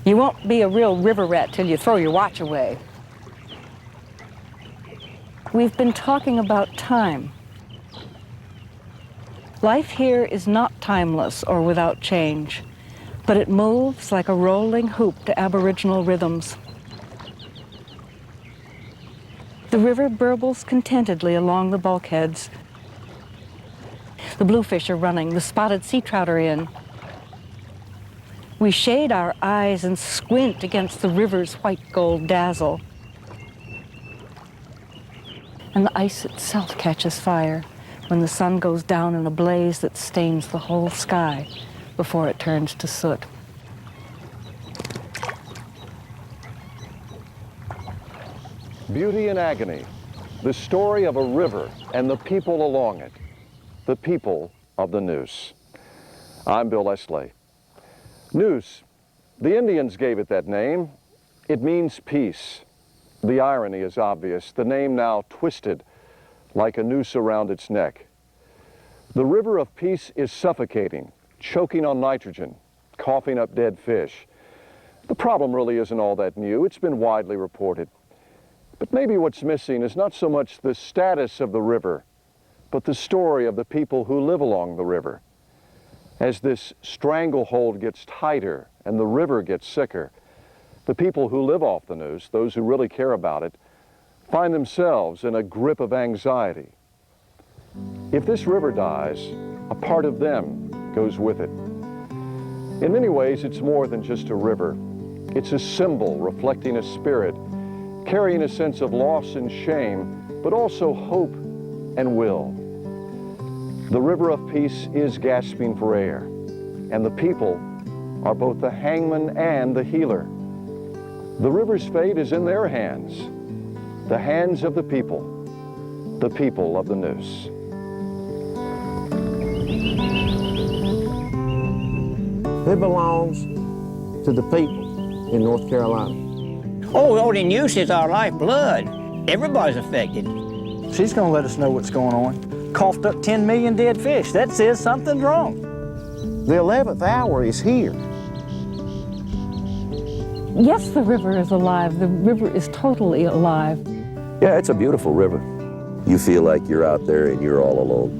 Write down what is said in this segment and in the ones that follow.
You won't be a real river rat till you throw your watch away. We've been talking about time. Life here is not timeless or without change, but it moves like a rolling hoop to Aboriginal rhythms. The river burbles contentedly along the bulkheads. The bluefish are running, the spotted sea trout are in. We shade our eyes and squint against the river's white gold dazzle. And the ice itself catches fire when the sun goes down in a blaze that stains the whole sky before it turns to soot. Beauty and agony, the story of a river and the people along it, the people of the Neuse. I'm Bill Leslie. Neuse, the Indians gave it that name. It means peace. The irony is obvious, the name now twisted like a noose around its neck. The river of peace is suffocating, choking on nitrogen, coughing up dead fish. The problem really isn't all that new. It's been widely reported. But maybe what's missing is not so much the status of the river, but the story of the people who live along the river. As this stranglehold gets tighter and the river gets sicker, the people who live off the Neuse, those who really care about it, find themselves in a grip of anxiety. If this river dies, a part of them goes with it. In many ways, it's more than just a river. It's a symbol reflecting a spirit, carrying a sense of loss and shame, but also hope and will. The river of peace is gasping for air, and the people are both the hangman and the healer. The river's fate is in their hands, the hands of the people of the Neuse. It belongs to the people in North Carolina. Oh, the Neuse is our lifeblood. Everybody's affected. She's going to let us know what's going on. Coughed up 10 million dead fish. That says something's wrong. The 11th hour is here. Yes, the river is alive. The river is totally alive. Yeah, it's a beautiful river. You feel like you're out there and you're all alone.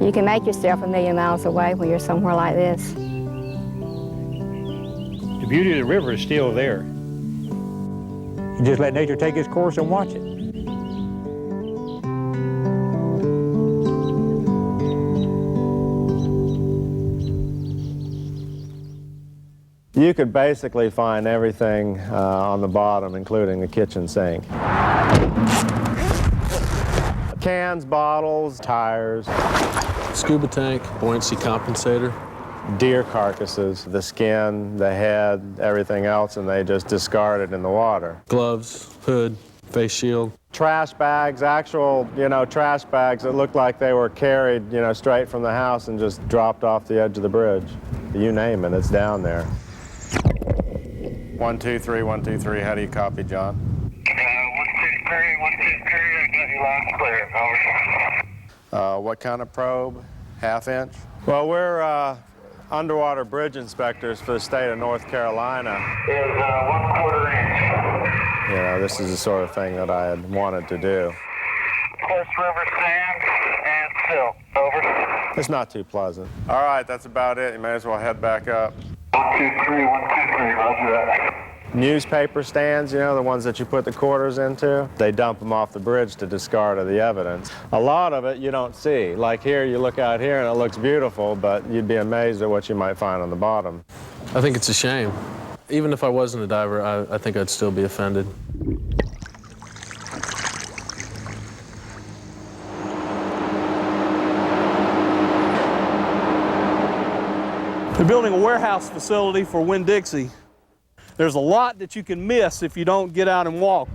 You can make yourself a million miles away when you're somewhere like this. The beauty of the river is still there. You just let nature take its course and watch it. You could basically find everything on the bottom, including the kitchen sink. Cans, bottles, tires. Scuba tank, buoyancy compensator. Deer carcasses, the skin, the head, everything else, and they just discard it in the water. Gloves, hood, face shield. Trash bags, actual, trash bags that looked like they were carried, straight from the house and just dropped off the edge of the bridge. You name it, it's down there. 1, 2, 3, 1, 2, 3. How do you copy, John? 1, 2, 3, 1, 2, 3. I got you loud and clear. Over. What kind of probe? Half-inch? Well, we're underwater bridge inspectors for the state of North Carolina. Is 1/4 inch. This is the sort of thing that I had wanted to do. Close river sand and silt. Over. It's not too pleasant. All right, that's about it. You may as well head back up. 1, 2, 3, 1, 2, 3. Roger that. Newspaper stands, the ones that you put the quarters into, they dump them off the bridge to discard of the evidence. A lot of it you don't see. Like here, you look out here and it looks beautiful, but you'd be amazed at what you might find on the bottom. I think it's a shame. Even if I wasn't a diver, I think I'd still be offended. They're building a warehouse facility for Winn-Dixie. There's a lot that you can miss if you don't get out and walk.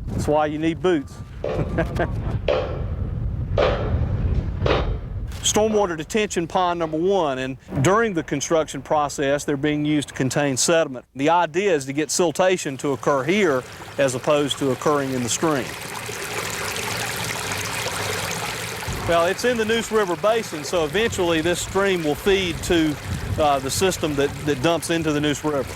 That's why you need boots. Stormwater detention pond number 1, and during the construction process, they're being used to contain sediment. The idea is to get siltation to occur here as opposed to occurring in the stream. Well, it's in the Neuse River basin, so eventually this stream will feed to the system that dumps into the Neuse River.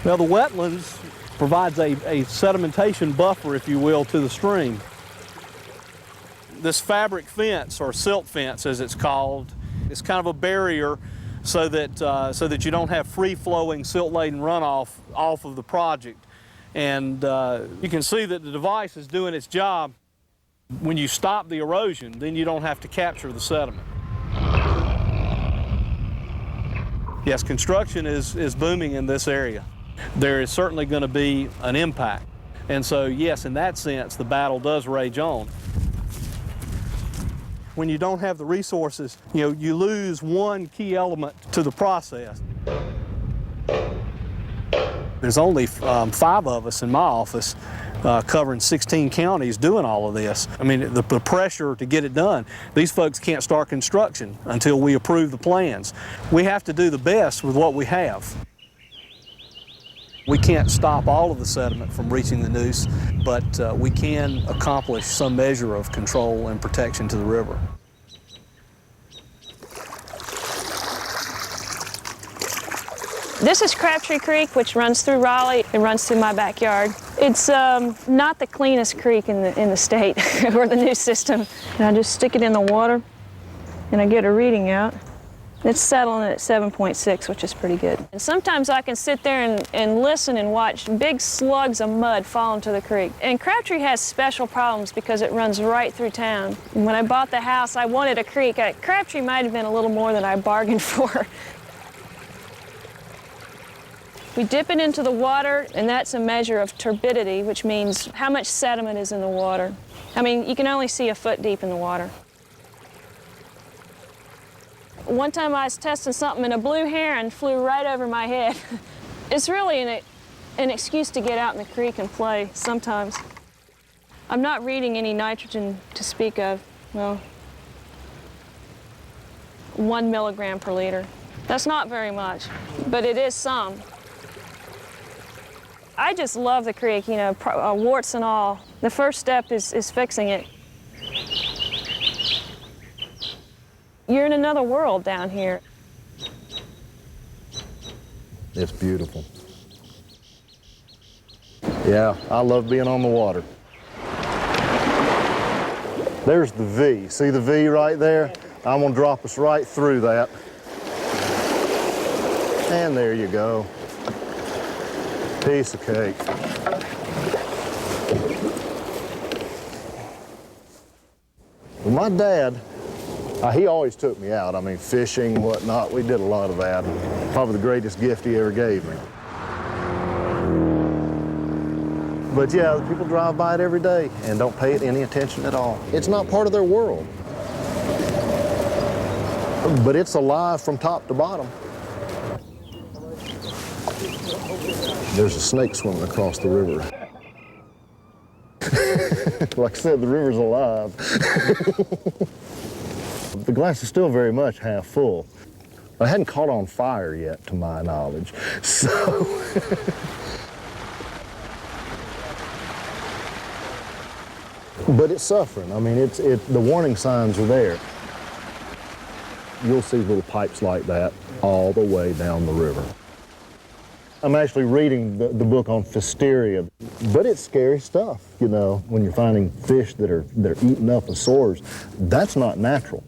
Now, the wetlands provides a sedimentation buffer, if you will, to the stream. This fabric fence, or silt fence as it's called, is kind of a barrier so that you don't have free-flowing silt-laden runoff off of the project. And you can see that the device is doing its job. When you stop the erosion, then you don't have to capture the sediment. Yes, construction is booming in this area. There is certainly going to be an impact. And so, yes, in that sense, the battle does rage on. When you don't have the resources, you lose one key element to the process. There's only 5 of us in my office covering 16 counties doing all of this. I mean, the pressure to get it done. These folks can't start construction until we approve the plans. We have to do the best with what we have. We can't stop all of the sediment from reaching the Neuse, but we can accomplish some measure of control and protection to the river. This is Crabtree Creek, which runs through Raleigh and runs through my backyard. It's not the cleanest creek in the state or the Neuse system. And I just stick it in the water and I get a reading out. It's settling at 7.6, which is pretty good. And sometimes I can sit there and listen and watch big slugs of mud fall into the creek. And Crabtree has special problems because it runs right through town. And when I bought the house, I wanted a creek. Crabtree might have been a little more than I bargained for. We dip it into the water, and that's a measure of turbidity, which means how much sediment is in the water. I mean, you can only see a foot deep in the water. One time I was testing something and a blue heron flew right over my head. It's really an excuse to get out in the creek and play sometimes. I'm not reading any nitrogen to speak of. Well, 1 milligram per liter. That's not very much, but it is some. I just love the creek, warts and all. The first step is fixing it. You're in another world down here. It's beautiful. Yeah, I love being on the water. There's the V. See the V right there? I'm gonna drop us right through that. And there you go. Piece of cake. Well, my dad, he always took me out. I mean, fishing, whatnot. We did a lot of that. Probably the greatest gift he ever gave me. But yeah, the people drive by it every day and don't pay it any attention at all. It's not part of their world. But it's alive from top to bottom. There's a snake swimming across the river. Like I said, the river's alive. The glass is still very much half full. It hadn't caught on fire yet, to my knowledge. So, but it's suffering. I mean, the warning signs are there. You'll see little pipes like that all the way down the river. I'm actually reading the book on Pfiesteria, but it's scary stuff, when you're finding fish they're eaten up with sores. That's not natural.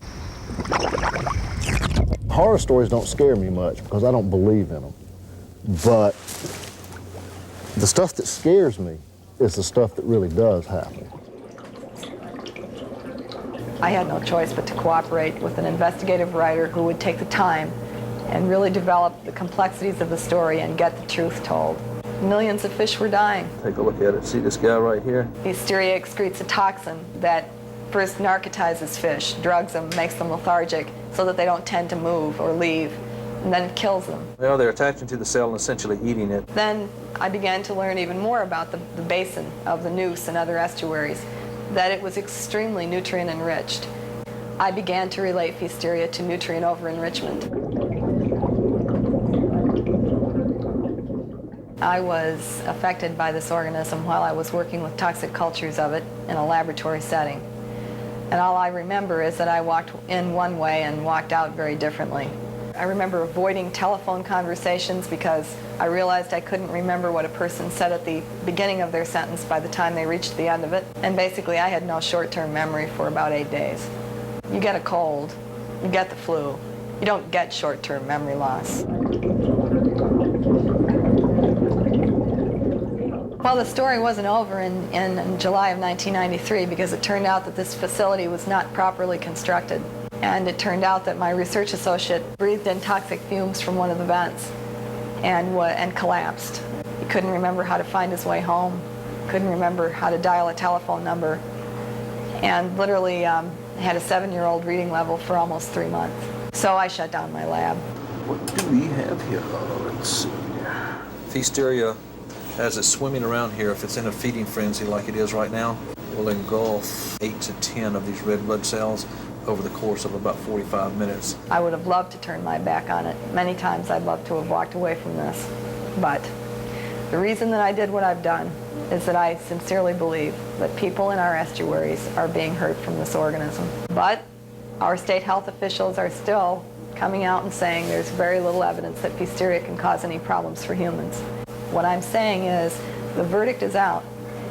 Horror stories don't scare me much because I don't believe in them. But the stuff that scares me is the stuff that really does happen. I had no choice but to cooperate with an investigative writer who would take the time and really develop the complexities of the story and get the truth told. Millions of fish were dying. Take a look at it. See this guy right here? Pfiesteria excretes a toxin that first narcotizes fish, drugs them, makes them lethargic so that they don't tend to move or leave, and then it kills them. Well, they're attaching to the cell and essentially eating it. Then I began to learn even more about the basin of the Neuse and other estuaries, that it was extremely nutrient enriched. I began to relate Pfiesteria to nutrient over-enrichment. I was affected by this organism while I was working with toxic cultures of it in a laboratory setting. And all I remember is that I walked in one way and walked out very differently. I remember avoiding telephone conversations because I realized I couldn't remember what a person said at the beginning of their sentence by the time they reached the end of it. And basically I had no short-term memory for about 8 days. You get a cold, you get the flu, you don't get short-term memory loss. Well, the story wasn't over in July of 1993 because it turned out that this facility was not properly constructed. And it turned out that my research associate breathed in toxic fumes from one of the vents and collapsed. He couldn't remember how to find his way home, couldn't remember how to dial a telephone number, and literally had a 7-year-old reading level for almost 3 months. So I shut down my lab. What do we have here? Let's see. Pfiesteria, as it's swimming around here, if it's in a feeding frenzy like it is right now, will engulf 8 to 10 of these red blood cells over the course of about 45 minutes. I would have loved to turn my back on it. Many times I'd love to have walked away from this. But the reason that I did what I've done is that I sincerely believe that people in our estuaries are being hurt from this organism. But our state health officials are still coming out and saying there's very little evidence that Pfiesteria can cause any problems for humans. What I'm saying is the verdict is out,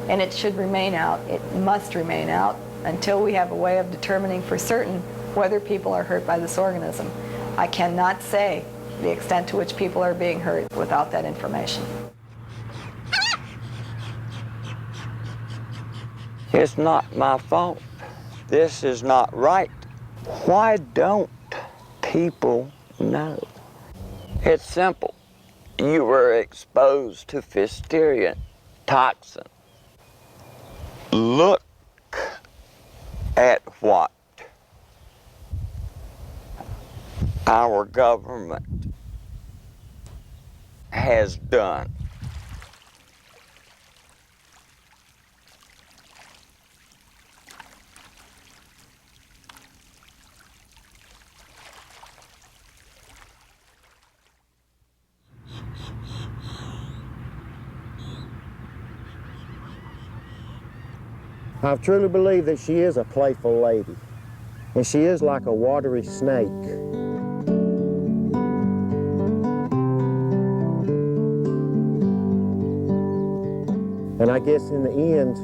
and it should remain out. It must remain out until we have a way of determining for certain whether people are hurt by this organism. I cannot say the extent to which people are being hurt without that information. It's not my fault. This is not right. Why don't people know? It's simple. You were exposed to Pfiesteria toxin. Look at what our government has done. I truly believe that she is a playful lady, and she is like a watery snake. And I guess in the end,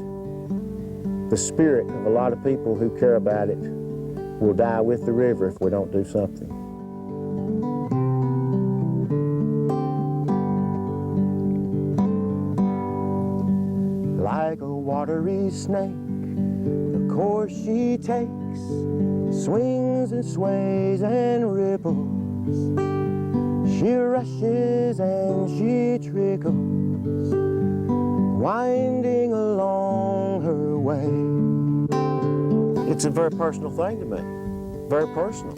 the spirit of a lot of people who care about it will die with the river if we don't do something. Like a watery snake, the course she takes swings and sways and ripples. She rushes and she trickles, winding along her way. It's a very personal thing to me, very personal.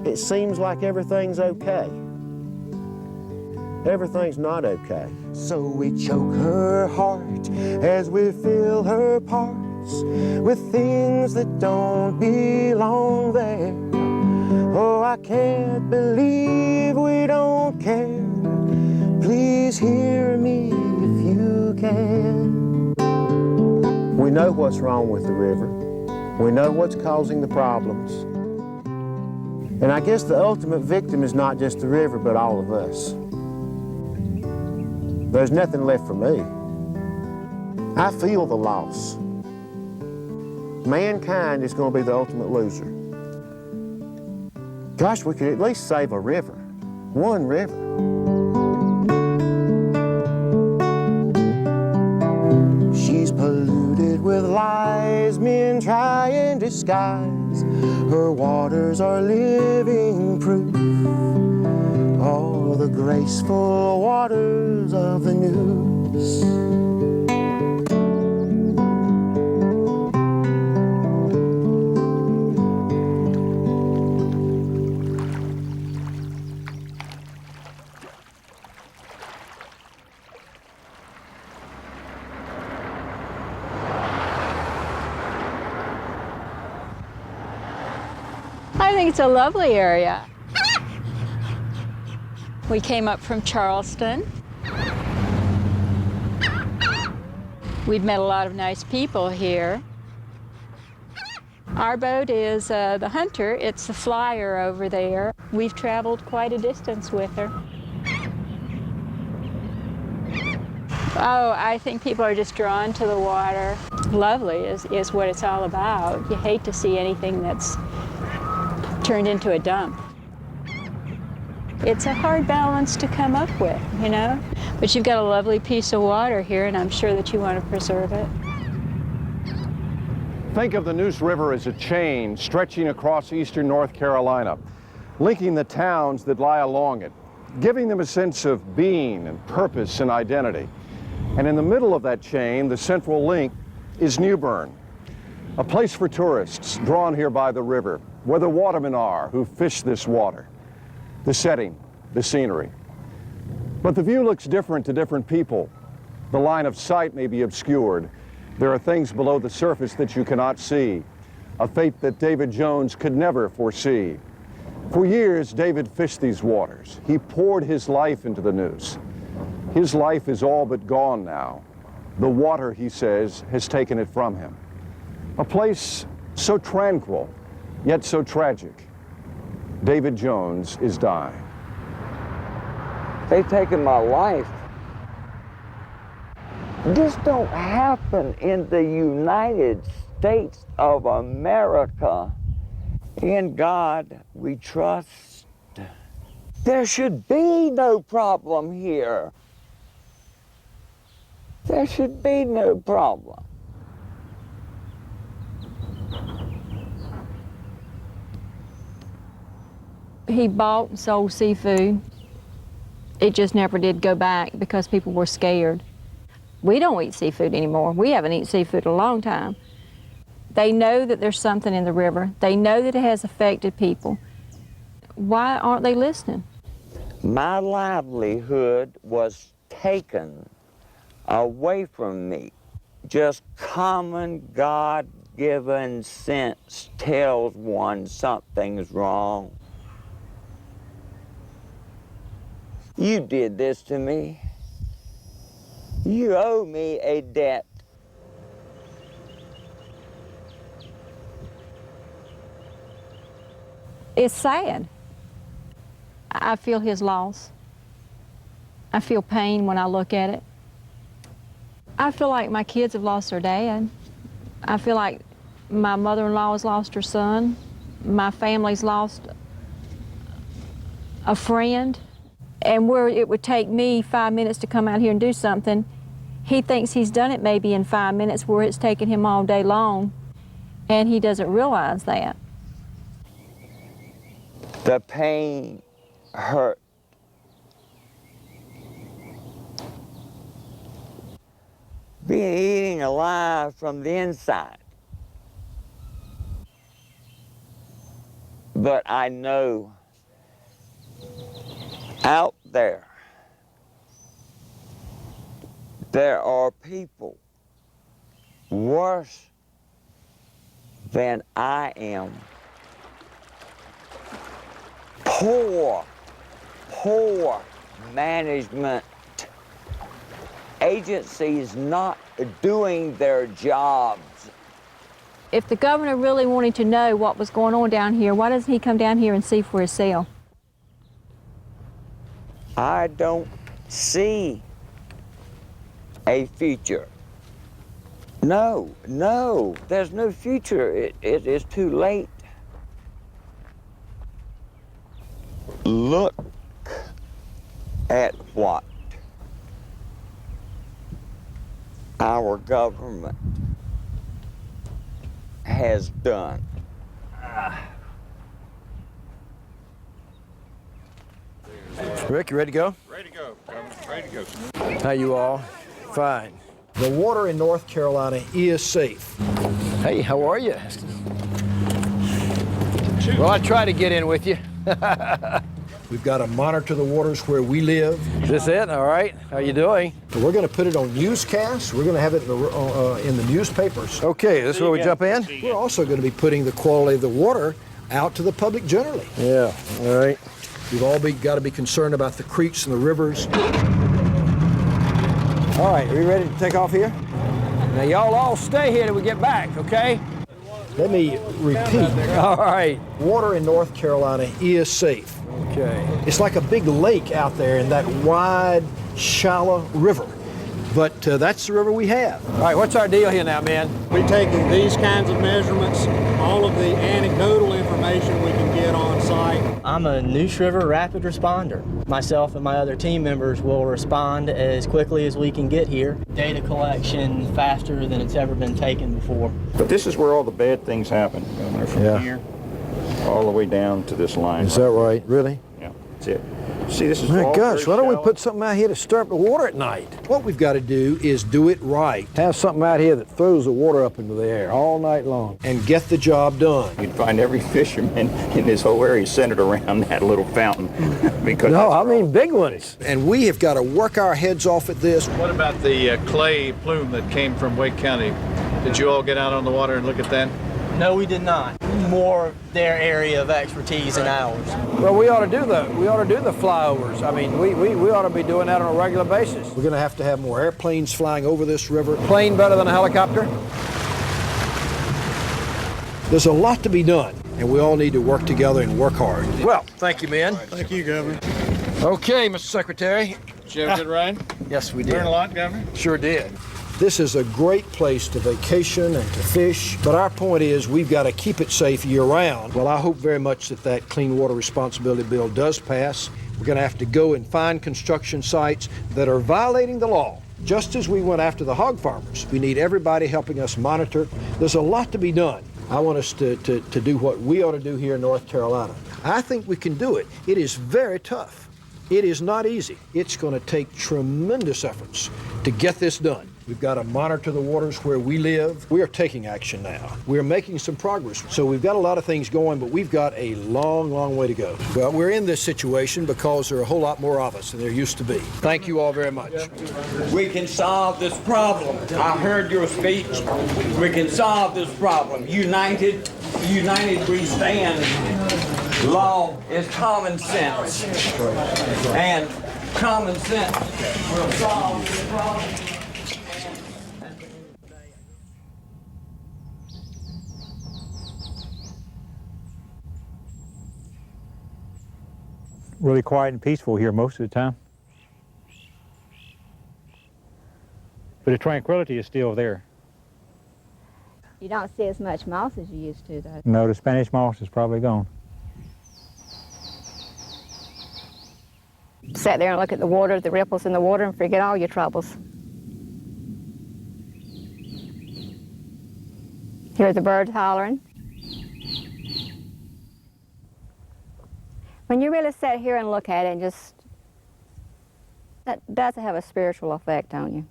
It seems like everything's okay. Everything's not okay. So we choke her heart as we fill her parts with things that don't belong there. Oh, I can't believe we don't care. Please hear me if you can. We know what's wrong with the river. We know what's causing the problems. And I guess the ultimate victim is not just the river, but all of us. There's nothing left for me. I feel the loss. Mankind is going to be the ultimate loser. Gosh, we could at least save a river, one river. She's polluted with lies men try and disguise. Her waters are living proof. All the graceful waters of the Neuse. I think it's a lovely area. We came up from Charleston. We've met a lot of nice people here. Our boat is the Hunter. It's the Flyer over there. We've traveled quite a distance with her. Oh, I think people are just drawn to the water. Lovely is what it's all about. You hate to see anything that's turned into a dump. It's a hard balance to come up with, you know? But you've got a lovely piece of water here, and I'm sure that you want to preserve it. Think of the Neuse River as a chain stretching across eastern North Carolina, linking the towns that lie along it, giving them a sense of being and purpose and identity. And in the middle of that chain, the central link is New Bern, a place for tourists drawn here by the river, where the watermen are who fish this water, the setting, the scenery. But the view looks different to different people. The line of sight may be obscured. There are things below the surface that you cannot see, a fate that David Jones could never foresee. For years, David fished these waters. He poured his life into the Neuse. His life is all but gone now. The water, he says, has taken it from him. A place so tranquil, yet so tragic. David Jones is dying. They've taken my life. This don't happen in the United States of America. In God we trust. There should be no problem here. There should be no problem. He bought and sold seafood. It just never did go back because people were scared. We don't eat seafood anymore. We haven't eaten seafood in a long time. They know that there's something in the river. They know that it has affected people. Why aren't they listening? My livelihood was taken away from me. Just common God-given sense tells one something's wrong. You did this to me. You owe me a debt. It's sad. I feel his loss. I feel pain when I look at it. I feel like my kids have lost their dad. I feel like my mother-in-law has lost her son. My family's lost a friend. And where it would take me 5 minutes to come out here and do something, he thinks he's done it maybe in 5 minutes where it's taken him all day long, and he doesn't realize that. The pain hurt. Being eaten alive from the inside. But I know out there are people worse than I am. Poor management. Agencies not doing their jobs. If the governor really wanted to know what was going on down here, why doesn't he come down here and see for himself? I don't see a future. No, there's no future. It is too late. Look at what our government has done. Rick, you ready to go? Ready to go. Ready to go. How you all? Fine. The water in North Carolina is safe. Hey, how are you? Well, I try to get in with you. We've got to monitor the waters where we live. Is this it? All right. How you doing? So we're going to put it on newscasts. We're going to have it in the newspapers. Okay, this is where we jump in? We're also going to be putting the quality of the water out to the public generally. Yeah, all right. We've all got to be concerned about the creeks and the rivers. All right, are we ready to take off here? Now, y'all all stay here till we get back, okay? Let me repeat. All right. Water in North Carolina is safe. Okay. It's like a big lake out there in that wide, shallow river. But that's the river we have. All right, what's our deal here now, man? We're taking these kinds of measurements, all of the anecdotal information we can get on site. I'm a Neuse River rapid responder. Myself and my other team members will respond as quickly as we can get here. Data collection faster than it's ever been taken before. But this is where all the bad things happen, Governor, from here all the way down to this line. Is that right? Really? Yeah, that's it. See, this is My all gosh, why very don't we shallow. put something out here to stir up the water at night? What we've got to do is do it right. Have something out here that throws the water up into the air all night long and get the job done. You'd find every fisherman in this whole area centered around that little fountain. Because No, I mean big ones. And we have got to work our heads off at this. What about the clay plume that came from Wake County? Did you all get out on the water and look at that? No, we did not. More their area of expertise than ours. Well, we ought to do the flyovers. I mean, we ought to be doing that on a regular basis. We're going to have more airplanes flying over this river. Plane better than a helicopter? There's a lot to be done, and we all need to work together and work hard. Well, thank you, man. Thank you, Governor. Okay, Mr. Secretary. Did you have a good ride? Yes, we did. Learn a lot, Governor? Sure did. This is a great place to vacation and to fish, but our point is we've got to keep it safe year-round. Well, I hope very much that Clean Water Responsibility Bill does pass. We're going to have to go and find construction sites that are violating the law, just as we went after the hog farmers. We need everybody helping us monitor. There's a lot to be done. I want us to do what we ought to do here in North Carolina. I think we can do it. It is very tough. It is not easy. It's going to take tremendous efforts to get this done. We've got to monitor the waters where we live. We are taking action now. We are making some progress. So we've got a lot of things going, but we've got a long, long way to go. Well, we're in this situation because there are a whole lot more of us than there used to be. Thank you all very much. We can solve this problem. I heard your speech. We can solve this problem. United we stand. Law is common sense. And common sense will solve this problem. Really quiet and peaceful here most of the time. But the tranquility is still there. You don't see as much moss as you used to, though. No, the Spanish moss is probably gone. Sit there and look at the water, the ripples in the water, and forget all your troubles. Hear the birds hollering. When you really sit here and look at it, and that does have a spiritual effect on you.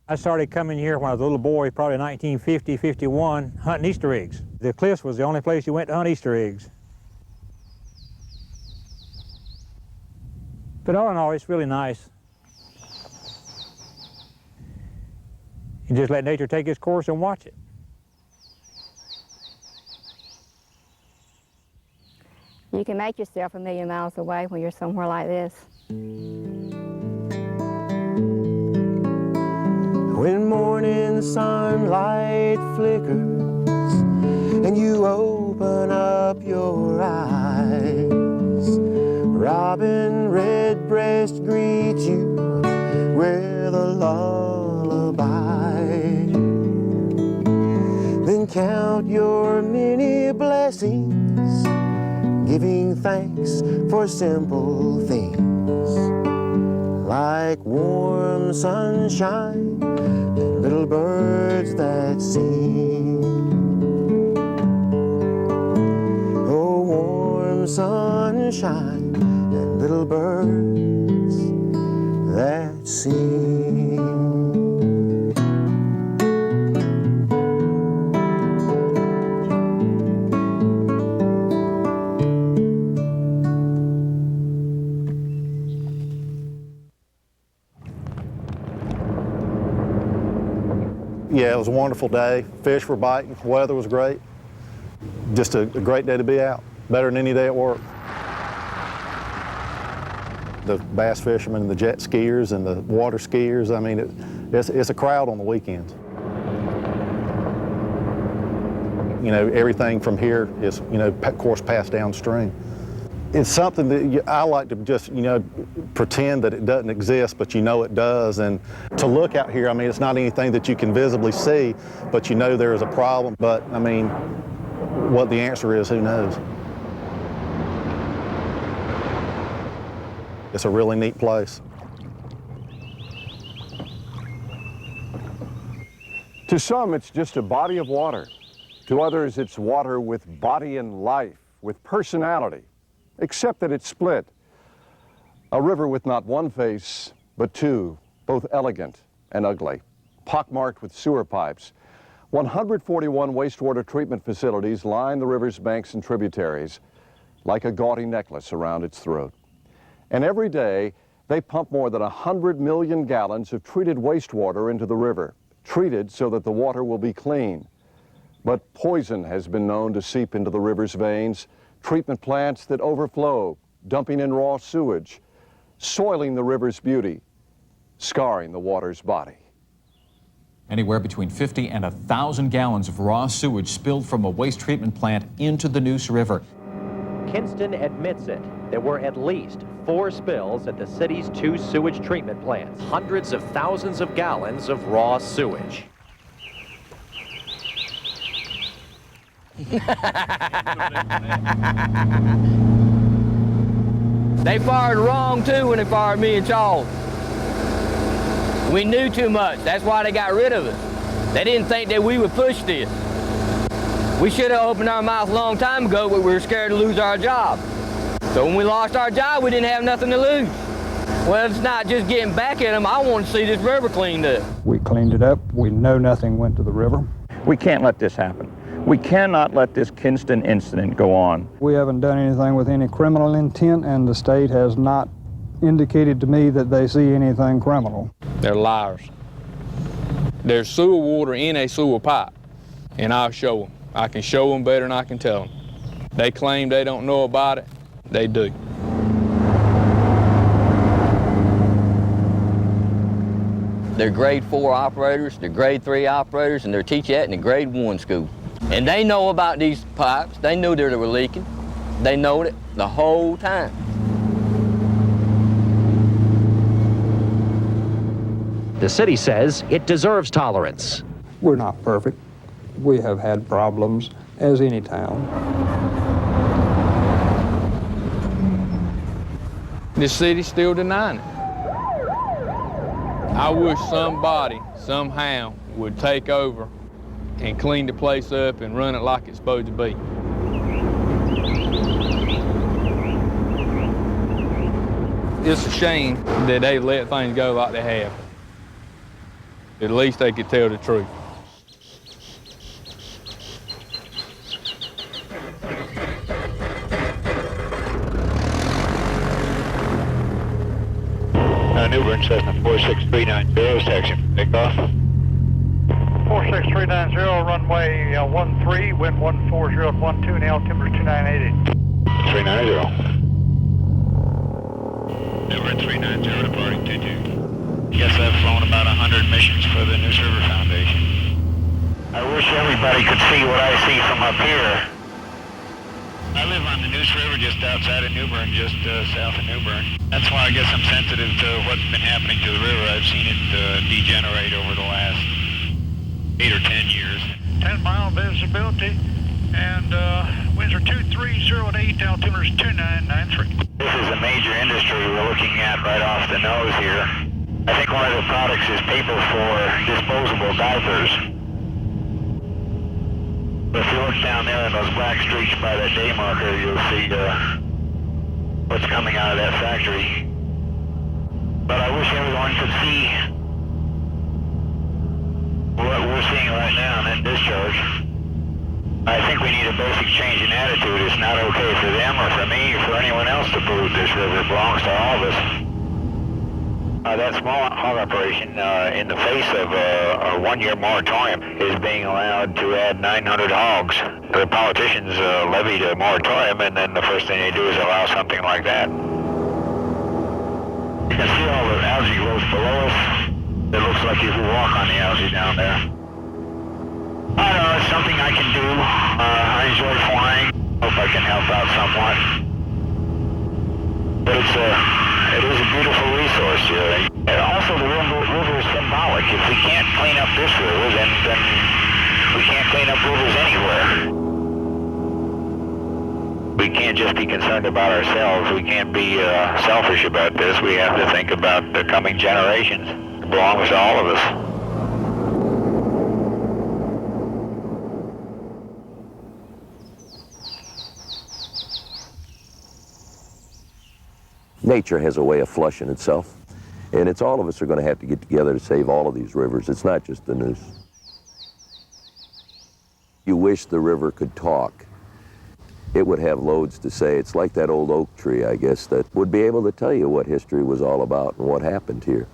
I started coming here when I was a little boy, probably 1950, 51, hunting Easter eggs. The cliffs was the only place you went to hunt Easter eggs. But all in all, it's really nice. You just let nature take its course and watch it. You can make yourself 1,000,000 miles away when you're somewhere like this. When morning sunlight flickers and you open up your eyes, robin redbreast greets you with a lullaby. Then count your many blessings, giving thanks for simple things like warm sunshine and little birds that sing. Oh, warm sunshine and little birds that sing. Yeah, it was a wonderful day. Fish were biting, weather was great. Just a great day to be out, better than any day at work. The bass fishermen and the jet skiers and the water skiers, I mean, it's a crowd on the weekends. you know, everything from here is, you know, of course, passed downstream. It's something that I like to just, you know, pretend that it doesn't exist, but you know it does. And to look out here, I mean, it's not anything that you can visibly see, but you know there is a problem. But, I mean, what the answer is, who knows? It's a really neat place. To some, it's just a body of water. To others, it's water with body and life, with personality, except that it's split. A river with not one face, but two, both elegant and ugly, pockmarked with sewer pipes. 141 wastewater treatment facilities line the river's banks and tributaries like a gaudy necklace around its throat. And every day, they pump more than 100 million gallons of treated wastewater into the river, treated so that the water will be clean. But poison has been known to seep into the river's veins, treatment plants that overflow, dumping in raw sewage, soiling the river's beauty, scarring the water's body. Anywhere between 50 and 1,000 gallons of raw sewage spilled from a waste treatment plant into the Neuse River. Kinston admits it. There were at least 4 spills at the city's 2 sewage treatment plants. Hundreds of thousands of gallons of raw sewage. They fired wrong too when they fired me and Charles. We knew too much. That's why they got rid of us. They didn't think that we would push this. We should have opened our mouth a long time ago, but we were scared to lose our job. So when we lost our job, we didn't have nothing to lose. Well, it's not just getting back at them. I want to see this river cleaned up. We cleaned it up. We know nothing went to the river. We can't let this happen. We cannot let this Kinston incident go on. We haven't done anything with any criminal intent, and the state has not indicated to me that they see anything criminal. They're liars. There's sewer water in a sewer pipe, and I'll show them. I can show them better than I can tell them. They claim they don't know about it. They do. They're grade 4 operators, they're grade 3 operators, and they're teaching that in the grade 1 school. And they know about these pipes. They knew they were leaking. They know it the whole time. The city says it deserves tolerance. We're not perfect. We have had problems, as any town. The city's still denying it. I wish somebody, somehow, would take over and clean the place up and run it like it's supposed to be. It's a shame that they let things go like they have. At least they could tell the truth. New Bern Cessna 46390 taxi for takeoff. 46390, runway 13, wind 140 at 12, and altimeter 2980. 390. New Bern 390, departing 22. Yes, I've flown about 100 missions for the Neuse River Foundation. I wish everybody could see what I see from up here. I live on the Neuse River just outside of New Bern, just south of New Bern. That's why I guess I'm sensitive to what's been happening to the river. I've seen it degenerate over the last 8 or 10 years. 10-mile visibility, and winds are 230 at 8, altimeter is 2993. This is a major industry we're looking at right off the nose here. I think one of the products is paper for disposable diapers. If you look down there in those black streaks by that day marker, you'll see what's coming out of that factory. But I wish everyone could see what we're seeing right now in that discharge. I think we need a basic change in attitude. It's not okay for them or for me or for anyone else to pollute this river. It belongs to all of us. That small hog operation, in the face of a one-year moratorium, is being allowed to add 900 hogs. The politicians levied a moratorium, and then the first thing they do is allow something like that. You can see all the algae growth below us. It looks like you can walk on the algae down there. I don't know, it's something I can do. I enjoy flying. Hope I can help out somewhat. But it is a beautiful resource here. And also the river is symbolic. If we can't clean up this river, then we can't clean up rivers anywhere. We can't just be concerned about ourselves. We can't be selfish about this. We have to think about the coming generations. It belongs to all of us. Nature has a way of flushing itself, and it's all of us are going to have to get together to save all of these rivers. It's not just the Neuse. You wish the river could talk. It would have loads to say. It's like that old oak tree, I guess, that would be able to tell you what history was all about and what happened here.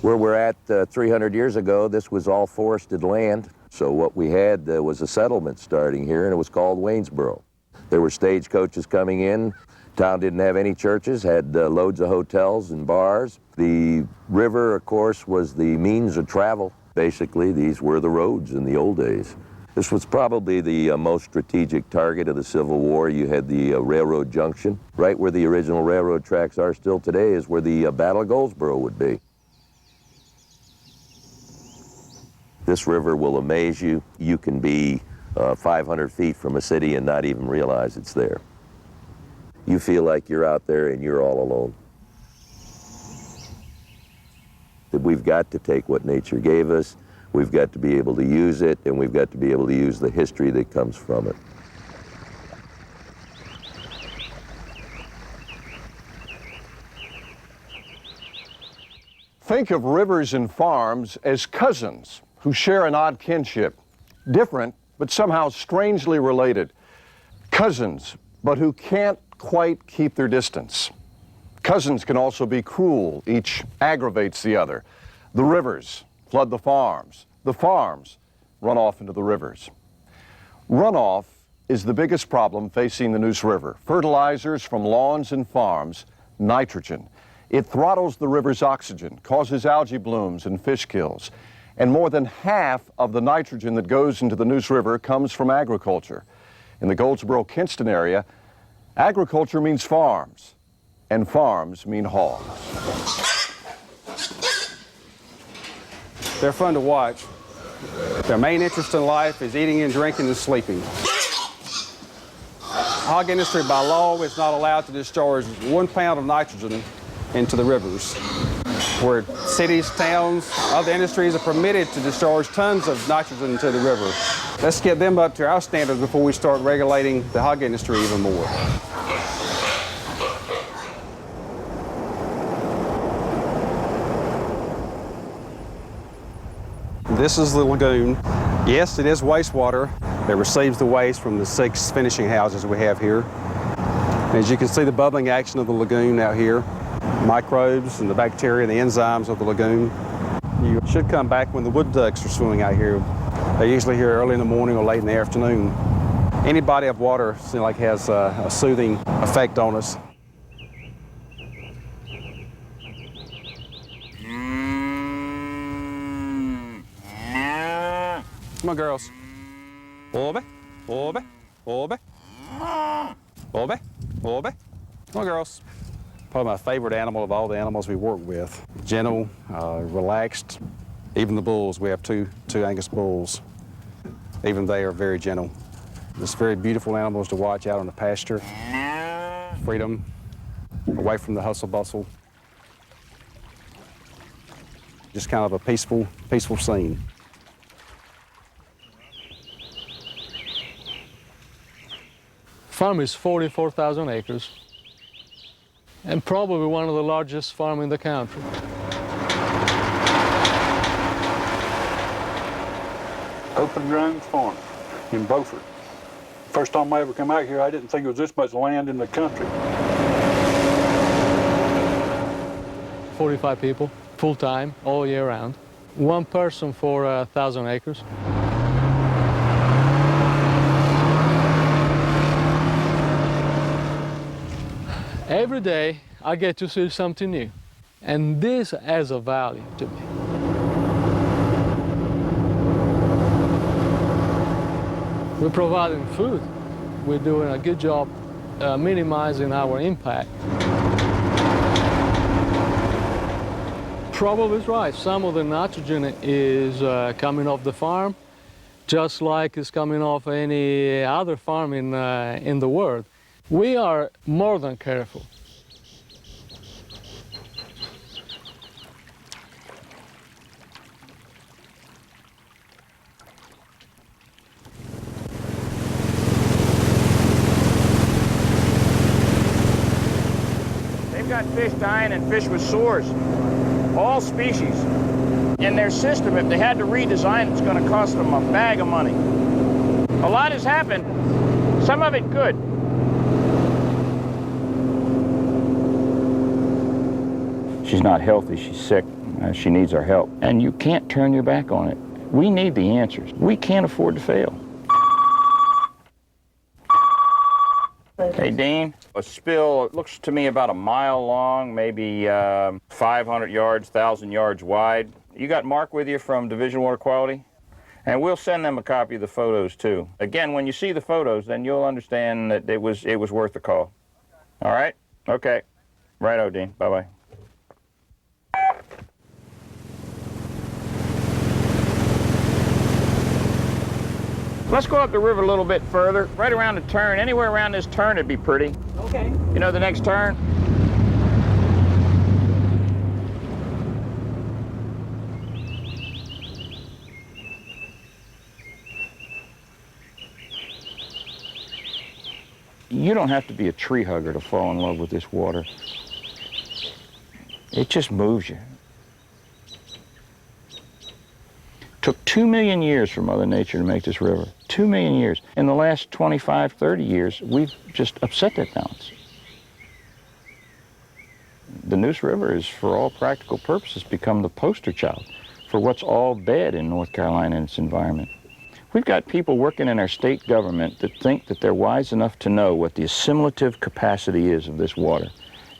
Where we're at 300 years ago, this was all forested land. So what we had was a settlement starting here, and it was called Waynesboro. There were stagecoaches coming in. Town didn't have any churches, had loads of hotels and bars. The river, of course, was the means of travel. Basically, these were the roads in the old days. This was probably the most strategic target of the Civil War. You had the railroad junction. Right where the original railroad tracks are still today is where the Battle of Goldsboro would be. This river will amaze you. You can be 500 feet from a city and not even realize it's there. You feel like you're out there and you're all alone. That we've got to take what nature gave us, we've got to be able to use it, and we've got to be able to use the history that comes from it. Think of rivers and farms as cousins who share an odd kinship, different but somehow strangely related. Cousins, but who can't quite keep their distance. Cousins can also be cruel. Each aggravates the other. The rivers flood the farms run off into the rivers. Runoff is the biggest problem facing the Neuse River. Fertilizers from lawns and farms, nitrogen. It throttles the river's oxygen, causes algae blooms and fish kills. And more than half of the nitrogen that goes into the Neuse River comes from agriculture. In the Goldsboro-Kinston area, agriculture means farms, and farms mean hogs. They're fun to watch. Their main interest in life is eating and drinking and sleeping. Hog industry by law is not allowed to discharge 1 pound of nitrogen into the rivers, where cities, towns, other industries are permitted to discharge tons of nitrogen into the river. Let's get them up to our standards before we start regulating the hog industry even more. This is the lagoon. Yes, it is wastewater that receives the waste from the 6 finishing houses we have here. As you can see, the bubbling action of the lagoon out here, microbes and the bacteria and the enzymes of the lagoon. You should come back when the wood ducks are swimming out here. They're usually here early in the morning or late in the afternoon. Any body of water seems like has a soothing effect on us. Come on, girls. Obe, obe, obe. Obe, obe. Come on, girls. Probably my favorite animal of all the animals we work with. Gentle, relaxed. Even the bulls, we have two Angus bulls. Even they are very gentle. Just very beautiful animals to watch out on the pasture. Freedom, away from the hustle bustle. Just kind of a peaceful scene. Farm is 44,000 acres and probably one of the largest farms in the country. Open ground farm in Beaufort. First time I ever came out here, I didn't think there was this much land in the country. 45 people, full-time, all year round. One person for 1,000 acres. Every day I get to see something new, and this has a value to me. We're providing food. We're doing a good job minimizing our impact. Probably is right. Some of the nitrogen is coming off the farm, just like it's coming off any other farm in the world. We are more than careful. They've got fish dying and fish with sores, all species. In their system, if they had to redesign, it's going to cost them a bag of money. A lot has happened, some of it good. She's not healthy, she's sick, she needs our help. And you can't turn your back on it. We need the answers. We can't afford to fail. Hey, Dean, a spill, it looks to me about a mile long, maybe 500 yards, 1,000 yards wide. You got Mark with you from Division of Water Quality? And we'll send them a copy of the photos, too. Again, when you see the photos, then you'll understand that it was worth the call. All right? Okay. Righto, Dean. Bye-bye. Let's go up the river a little bit further, right around the turn. Anywhere around this turn would be pretty. Okay. You know the next turn? You don't have to be a tree hugger to fall in love with this water. It just moves you. Took 2 million years for Mother Nature to make this river. 2 million years. In the last 25, 30 years, we've just upset that balance. The Neuse River is, for all practical purposes, become the poster child for what's all bad in North Carolina and its environment. We've got people working in our state government that think that they're wise enough to know what the assimilative capacity is of this water.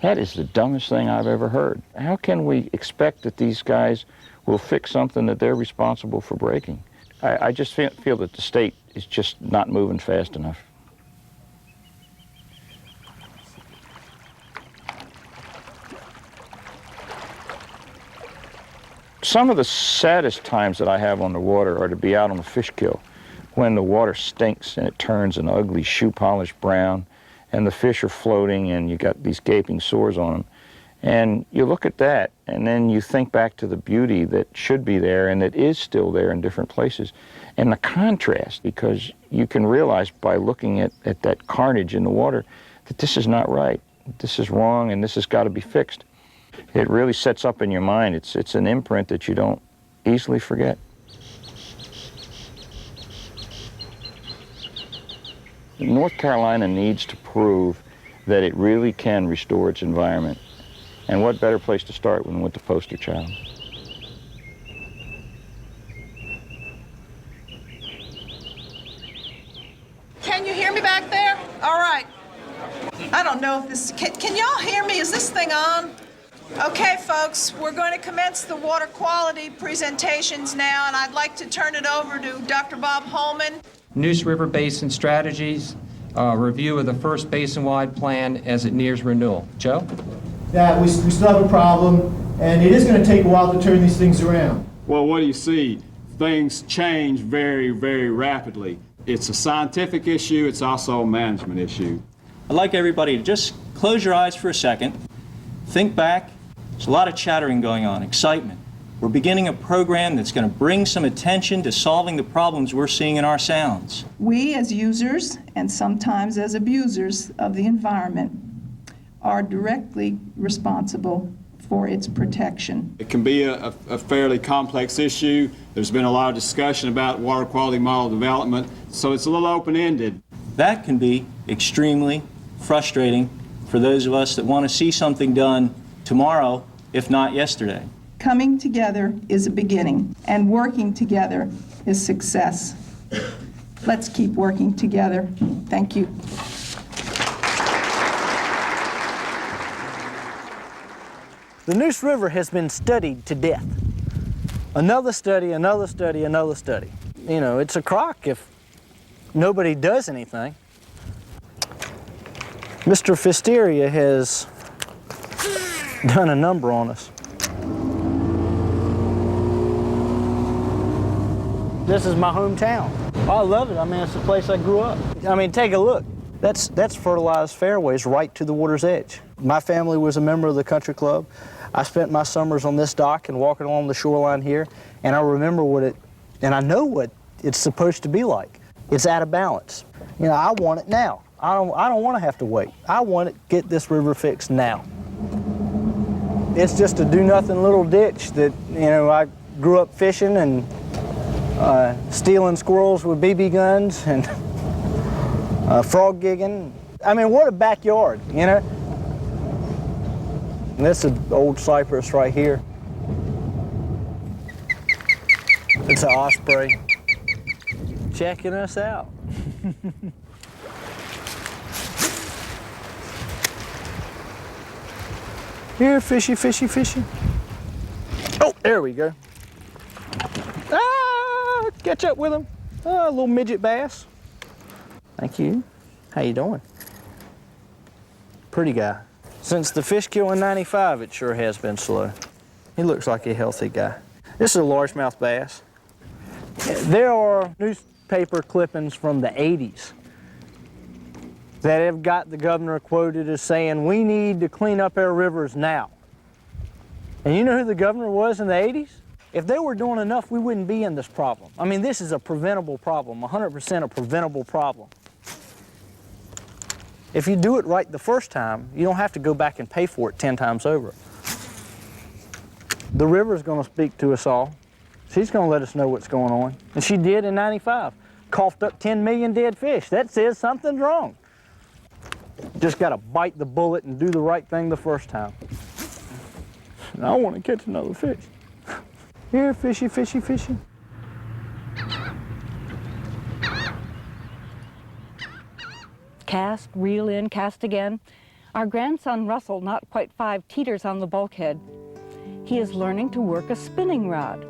That is the dumbest thing I've ever heard. How can we expect that these guys will fix something that they're responsible for breaking? I just feel that the state is just not moving fast enough. Some of the saddest times that I have on the water are to be out on a fish kill, when the water stinks and it turns an ugly shoe polish brown, and the fish are floating and you got these gaping sores on them. And you look at that, and then you think back to the beauty that should be there and that is still there in different places. And the contrast, because you can realize by looking at that carnage in the water that this is not right, this is wrong, and this has got to be fixed. It really sets up in your mind. It's an imprint that you don't easily forget. North Carolina needs to prove that it really can restore its environment. And what better place to start than with the poster child? Can you hear me back there? All right. I don't know if this, can y'all hear me? Is this thing on? Okay, folks, we're going to commence the water quality presentations now, and I'd like to turn it over to Dr. Bob Holman. Neuse River Basin Strategies, review of the first basin-wide plan as it nears renewal. Joe? That we still have a problem, and it is going to take a while to turn these things around. Well, what do you see? Things change very, very rapidly. It's a scientific issue, it's also a management issue. I'd like everybody to just close your eyes for a second, think back. There's a lot of chattering going on, excitement. We're beginning a program that's going to bring some attention to solving the problems we're seeing in our sounds. We as users, and sometimes as abusers of the environment, are directly responsible for its protection. It can be a fairly complex issue. There's been a lot of discussion about water quality model development, so it's a little open-ended. That can be extremely frustrating for those of us that want to see something done tomorrow, if not yesterday. Coming together is a beginning, and working together is success. Let's keep working together. Thank you. The Neuse River has been studied to death. Another study, another study, another study. You know, it's a crock if nobody does anything, Mr. Pfiesteria has done a number on us. This is my hometown. I love it. I mean, it's the place I grew up. I mean, take a look. That's fertilized fairways right to the water's edge. My family was a member of the country club. I spent my summers on this dock and walking along the shoreline here, and I remember and I know what it's supposed to be like. It's out of balance. You know, I want it now. I don't want to have to wait. I want to get this river fixed now. It's just a do-nothing little ditch that, you know, I grew up fishing and stealing squirrels with BB guns and frog gigging. I mean, what a backyard, you know? And this is old cypress right here. It's an osprey checking us out. Here, fishy, fishy, fishy. Oh, there we go. Ah, catch up with him. Ah, a little midget bass. Thank you. How you doing? Pretty guy. Since the fish kill in '95, it sure has been slow. He looks like a healthy guy. This is a largemouth bass. There are newspaper clippings from the '80s that have got the governor quoted as saying, we need to clean up our rivers now. And you know who the governor was in the '80s? If they were doing enough, we wouldn't be in this problem. I mean, this is a preventable problem, 100% a preventable problem. If you do it right the first time, you don't have to go back and pay for it 10 times over. The river's gonna speak to us all. She's gonna let us know what's going on. And she did in '95. Coughed up 10 million dead fish. That says something's wrong. Just gotta bite the bullet and do the right thing the first time. And I wanna catch another fish. Here, fishy, fishy, fishy. Cast, reel in, cast again. Our grandson Russell, not quite 5, teeters on the bulkhead. He is learning to work a spinning rod.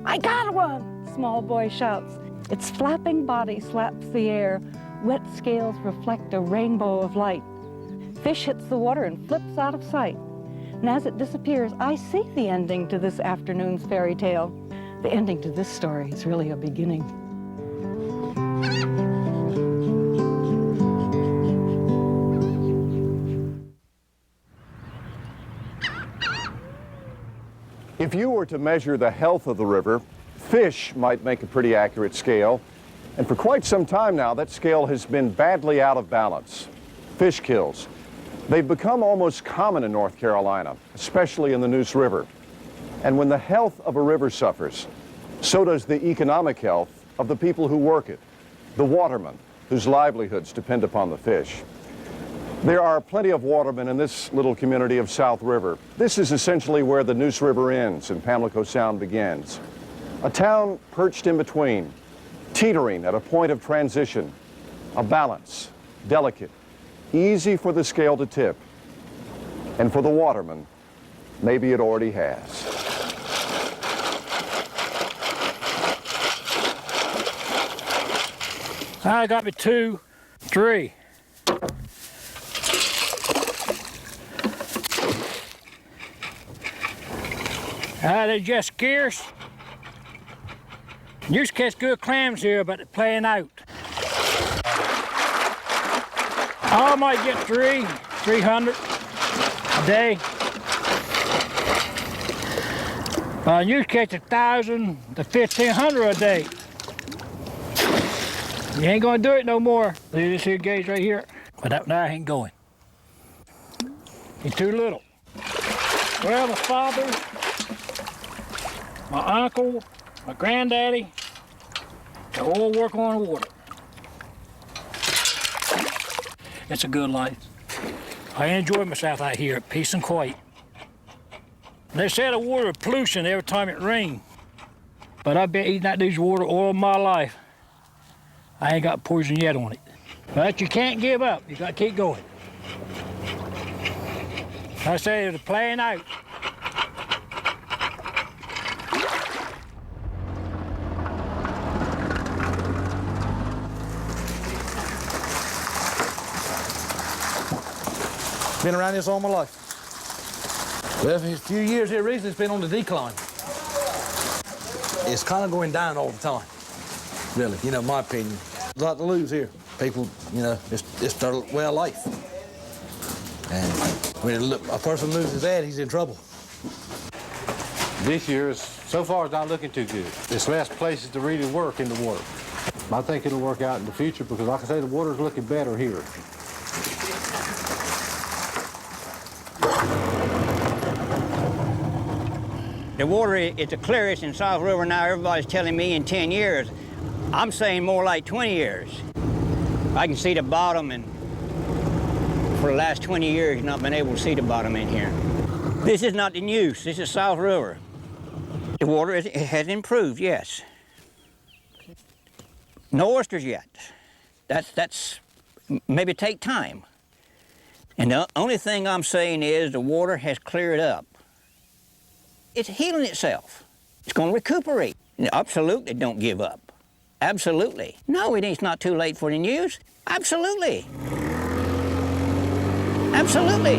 I got one, small boy shouts. Its flapping body slaps the air. Wet scales reflect a rainbow of light. Fish hits the water and flips out of sight. And as it disappears, I see the ending to this afternoon's fairy tale. The ending to this story is really a beginning. If you were to measure the health of the river, fish might make a pretty accurate scale. And for quite some time now, that scale has been badly out of balance. Fish kills. They've become almost common in North Carolina, especially in the Neuse River. And when the health of a river suffers, so does the economic health of the people who work it, the watermen, whose livelihoods depend upon the fish. There are plenty of watermen in this little community of South River. This is essentially where the Neuse River ends and Pamlico Sound begins. A town perched in between, teetering at a point of transition, a balance, delicate, easy for the scale to tip. And for the waterman, maybe it already has. I got me 2, 3. They're just scarce. You used to catch good clams here, but they're playing out. I might get 300 a day. You used to catch 1,000 to 1,500 a day. You ain't gonna do it no more. See this here gauge right here? But that one ain't going. He's too little. Well, my father, my uncle, my granddaddy, they all work on water. It's a good life. I enjoy myself out here at peace and quiet. They say the water pollution every time it rains. But I've been eating out these water all my life. I ain't got poison yet on it. But you can't give up. You gotta keep going. I say they're playing out. Been around this all my life. Well, a few years here recently, it's been on the decline. It's kind of going down all the time, really, you know, my opinion. There's a lot to lose here. People, you know, it's their way of life. And when a person loses that, he's in trouble. This year, so far, it's not looking too good. There's less places to really work in the water. I think it'll work out in the future because, like I say, the water's looking better here. The water is the clearest in South River now. Everybody's telling me in 10 years. I'm saying more like 20 years. I can see the bottom, and for the last 20 years, you've not been able to see the bottom in here. This is not the Neuse, this is South River. The water has improved, yes. No oysters yet. That's maybe take time. And the only thing I'm saying is the water has cleared up. It's healing itself. It's going to recuperate. Absolutely don't give up. Absolutely. No, it's not too late for the Neuse. Absolutely. Absolutely.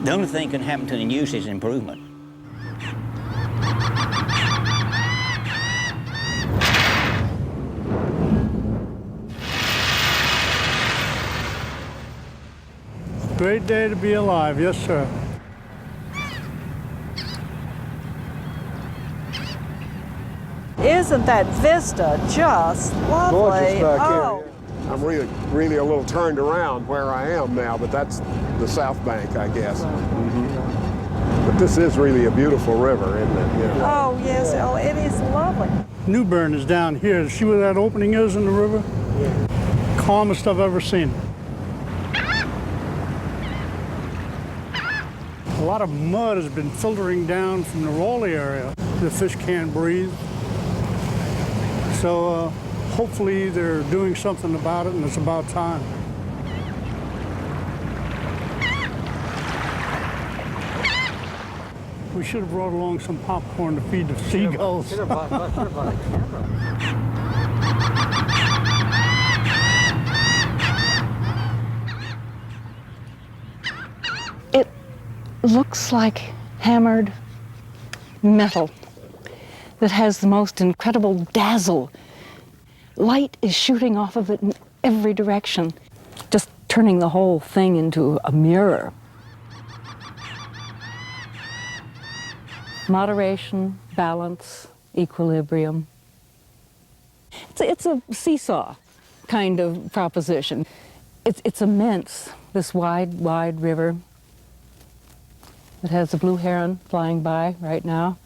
The only thing can happen to the Neuse is improvement. Great day to be alive, yes, sir. Isn't that vista just lovely? Gorgeous back oh. here. I'm really a little turned around where I am now, but that's the South Bank, I guess. But this is really a beautiful river, isn't it? Yeah. Oh, yes. Oh, it is lovely. New Bern is down here. See where that opening is in the river? Yeah. Calmest I've ever seen. A lot of mud has been filtering down from the Raleigh area. The fish can't breathe. So hopefully they're doing something about it, and it's about time. We should have brought along some popcorn to feed the seagulls. Should have brought a camera. It looks like hammered metal that has the most incredible dazzle. Light is shooting off of it in every direction, just turning the whole thing into a mirror. Moderation, balance, equilibrium. It's a seesaw kind of proposition. It's immense, this wide river. It has a blue heron flying by right now.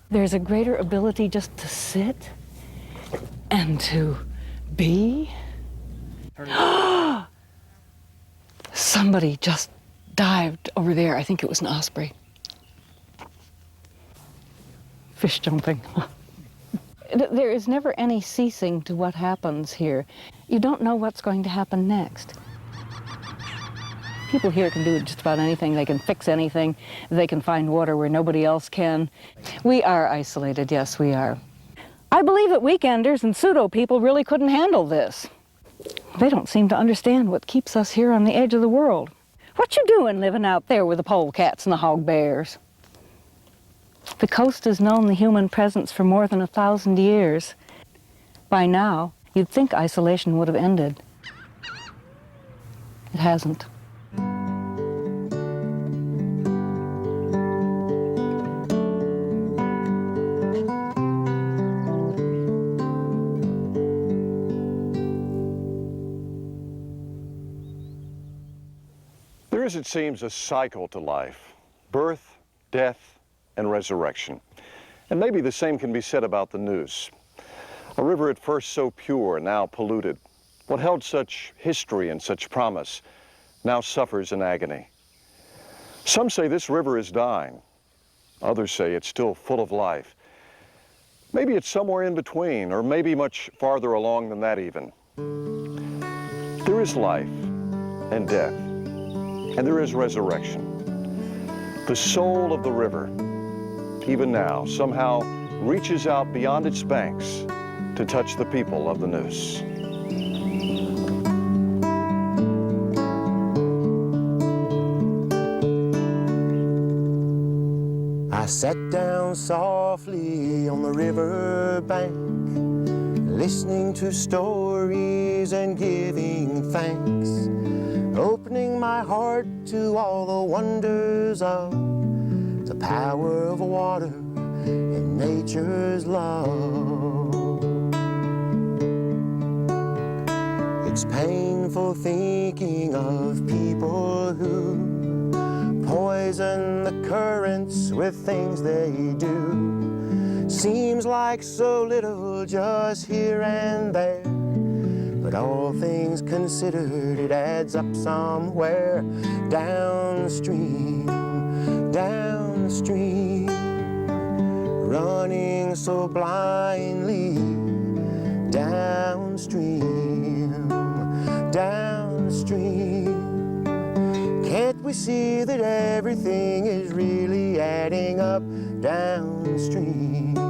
There's a greater ability just to sit and to be. Somebody just dived over there. I think it was an osprey. Fish jumping. There is never any ceasing to what happens here. You don't know what's going to happen next. People here can do just about anything. They can fix anything. They can find water where nobody else can. We are isolated, yes, we are. I believe that weekenders and pseudo people really couldn't handle this. They don't seem to understand what keeps us here on the edge of the world. What you doing living out there with the polecats and the hog bears? The coast has known the human presence for more than 1,000 years. By now, you'd think isolation would have ended. It hasn't. There is, it seems, a cycle to life: birth, death, and resurrection. And maybe the same can be said about the Neuse. A river at first so pure, now polluted. What held such history and such promise now suffers in agony. Some say this river is dying. Others say it's still full of life. Maybe it's somewhere in between, or maybe much farther along than that even. There is life and death, and there is resurrection. The soul of the river, even now, somehow reaches out beyond its banks to touch the people of the Neuse. I sat down softly on the river bank, listening to stories and giving thanks, opening my heart to all the wonders of the power of water and nature's love. It's painful thinking of people who poison the currents with things they do. Seems like so little just here and there, but all things considered, it adds up somewhere downstream, downstream, running so blindly downstream, downstream. Can't we see that everything is really adding up downstream?